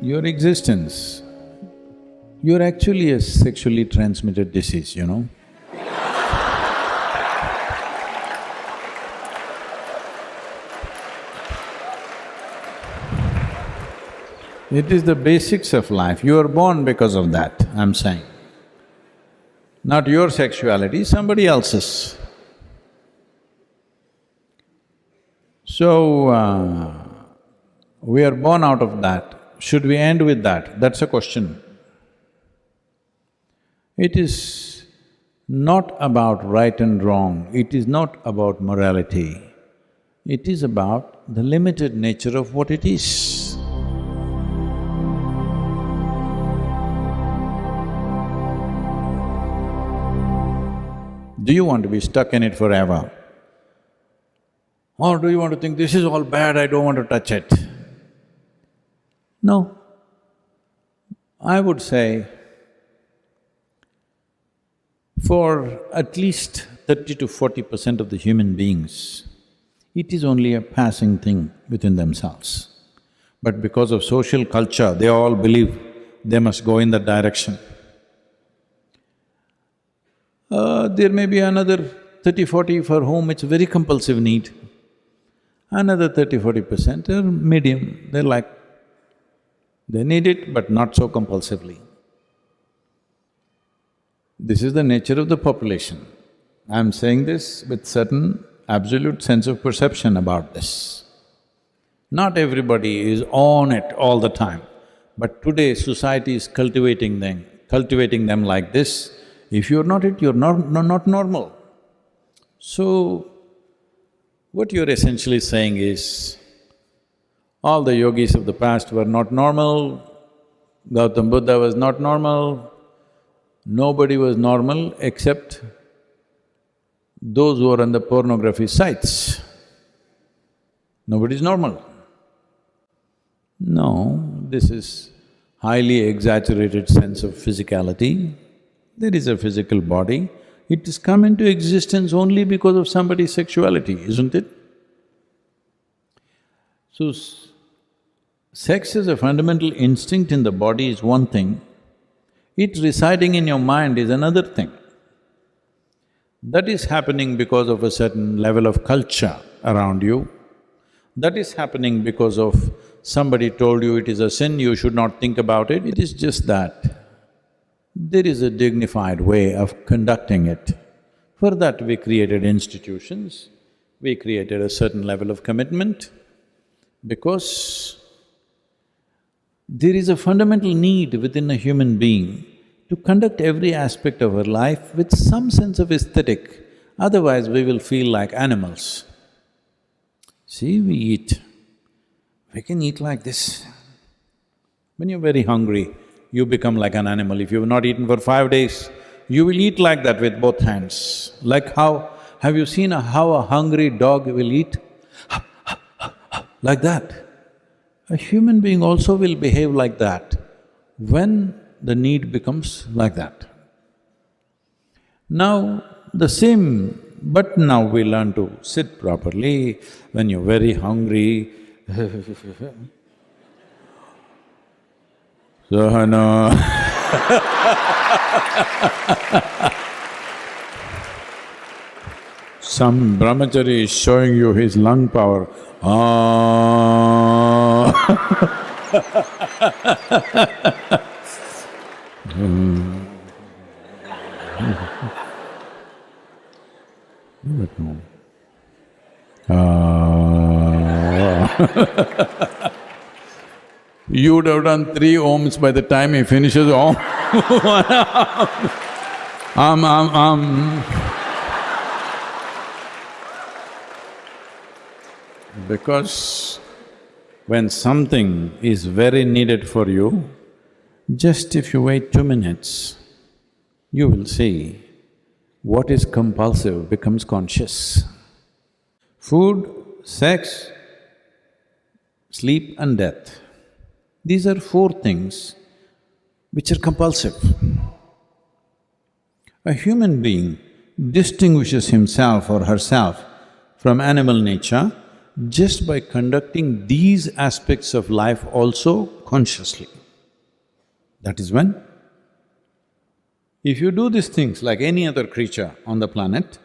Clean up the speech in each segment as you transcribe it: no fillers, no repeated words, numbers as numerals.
Your existence, you're actually a sexually transmitted disease, you know. It is the basics of life, you are born because of that, I'm saying. Not your sexuality, somebody else's. So, we are born out of that. Should we end with that? That's a question. It is not about right and wrong, it is not about morality, it is about the limited nature of what it is. Do you want to be stuck in it forever? Or do you want to think, this is all bad, I don't want to touch it? No. I would say, for at least 30 to 40% of the human beings, it is only a passing thing within themselves. But because of social culture, they all believe they must go in that direction. There may be another 30-40 for whom it's a very compulsive need. Another 30-40% are medium, they're like, they need it but not so compulsively. This is the nature of the population. I'm saying this with certain absolute sense of perception about this. Not everybody is on it all the time, but today society is cultivating them like this. If you're not it, you're not normal. So, what you're essentially saying is, all the yogis of the past were not normal, Gautam Buddha was not normal, nobody was normal except those who are on the pornography sites. Nobody's normal. No, this is highly exaggerated sense of physicality. There is a physical body, it has come into existence only because of somebody's sexuality, isn't it? So, sex as a fundamental instinct in the body is one thing, it residing in your mind is another thing. That is happening because of a certain level of culture around you. That is happening because of somebody told you it is a sin, you should not think about it. It is just that there is a dignified way of conducting it. For that we created institutions, we created a certain level of commitment, because there is a fundamental need within a human being to conduct every aspect of our life with some sense of aesthetic, otherwise we will feel like animals. See, we eat, we can eat like this. When you're very hungry, you become like an animal. If you've not eaten for 5 days, you will eat like that with both hands. Like how… have you seen how a hungry dog will eat? Like that. A human being also will behave like that when the need becomes like that. Now, the same… but now we learn to sit properly. When you're very hungry, Sahana some brahmachari is showing you his lung power. You would have done 3 ohms by the time he finishes om. Because when something is very needed for you, just if you wait 2 minutes, you will see what is compulsive becomes conscious. Food, sex, sleep and death. These are 4 things which are compulsive. A human being distinguishes himself or herself from animal nature just by conducting these aspects of life also consciously. That is when, if you do these things like any other creature on the planet,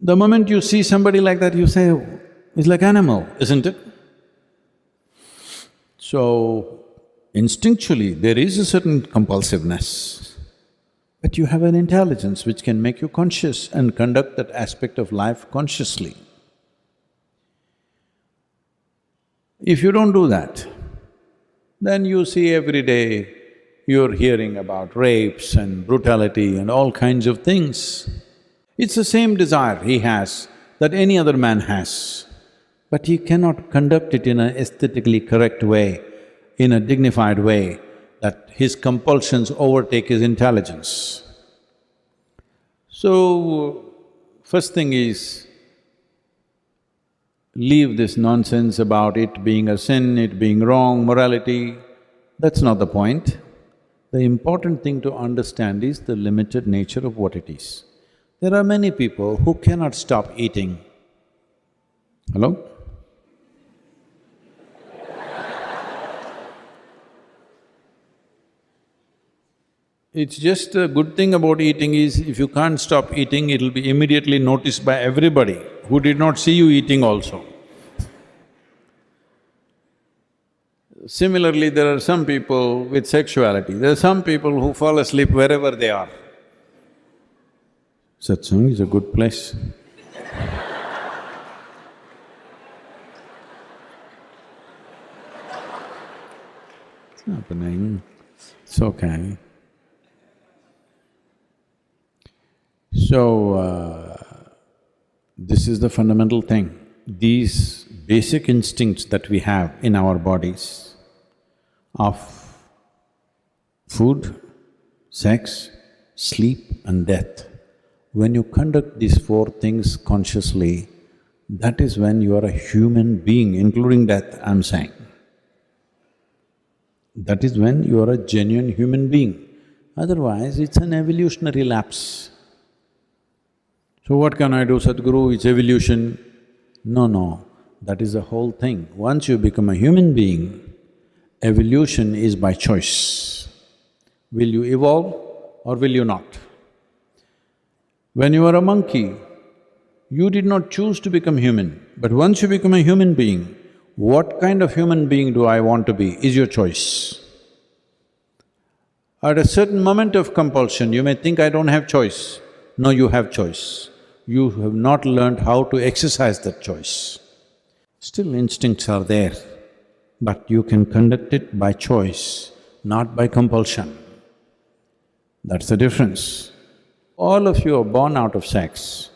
the moment you see somebody like that, you say, "Oh, it's like animal, isn't it?" So, instinctually, there is a certain compulsiveness, but you have an intelligence which can make you conscious and conduct that aspect of life consciously. If you don't do that, then you see every day you're hearing about rapes and brutality and all kinds of things. It's the same desire he has that any other man has, but he cannot conduct it in an aesthetically correct way, in a dignified way, that his compulsions overtake his intelligence. So, first thing is, leave this nonsense about it being a sin, it being wrong, morality. That's not the point. The important thing to understand is the limited nature of what it is. There are many people who cannot stop eating. Hello? It's just a good thing about eating is, if you can't stop eating, it'll be immediately noticed by everybody who did not see you eating also. Similarly, there are some people with sexuality, there are some people who fall asleep wherever they are. Satsang is a good place. It's happening, it's okay. So, this is the fundamental thing. These basic instincts that we have in our bodies of food, sex, sleep and death, when you conduct these four things consciously, that is when you are a human being, including death, I'm saying. That is when you are a genuine human being. Otherwise, it's an evolutionary lapse. So what can I do, Sadhguru? It's evolution. No, that is the whole thing. Once you become a human being, evolution is by choice. Will you evolve or will you not? When you were a monkey, you did not choose to become human, but once you become a human being, what kind of human being do I want to be is your choice. At a certain moment of compulsion, you may think, I don't have choice. No, you have choice. You have not learned how to exercise that choice. Still instincts are there, but you can conduct it by choice, not by compulsion. That's the difference. All of you are born out of sex,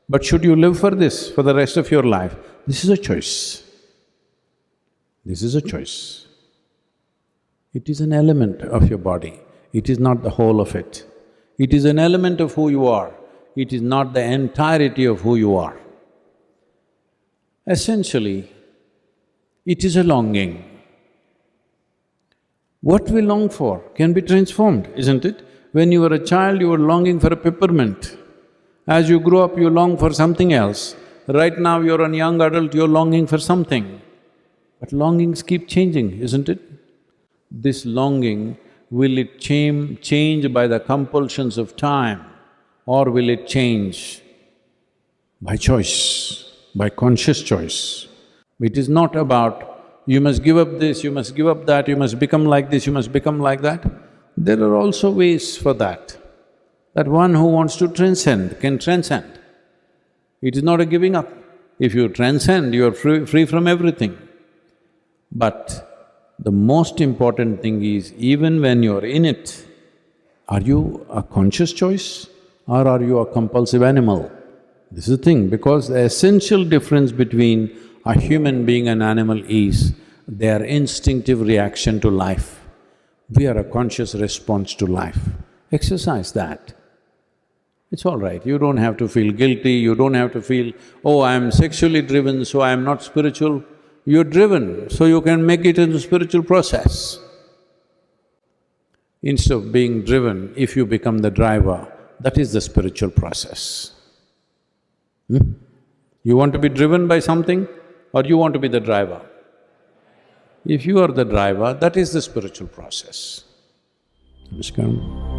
but should you live for this for the rest of your life? This is a choice. This is a choice. It is an element of your body, it is not the whole of it. It is an element of who you are, it is not the entirety of who you are. Essentially, it is a longing. What we long for can be transformed, isn't it? When you were a child, you were longing for a peppermint. As you grow up, you long for something else. Right now, you're a young adult, you're longing for something. But longings keep changing, isn't it? This longing, will it change by the compulsions of time, or will it change by choice, by conscious choice? It is not about, you must give up this, you must give up that, you must become like this, you must become like that. There are also ways for that. That one who wants to transcend can transcend. It is not a giving up. If you transcend, you are free from everything. But the most important thing is, even when you're in it, are you a conscious choice or are you a compulsive animal? This is the thing, because the essential difference between a human being and animal is their instinctive reaction to life. We are a conscious response to life. Exercise that. It's all right, you don't have to feel guilty, you don't have to feel, oh, I'm sexually driven, so I'm not spiritual. You're driven, so you can make it into a spiritual process. Instead of being driven, if you become the driver, that is the spiritual process. You want to be driven by something or you want to be the driver? If you are the driver, that is the spiritual process. Namaskaram.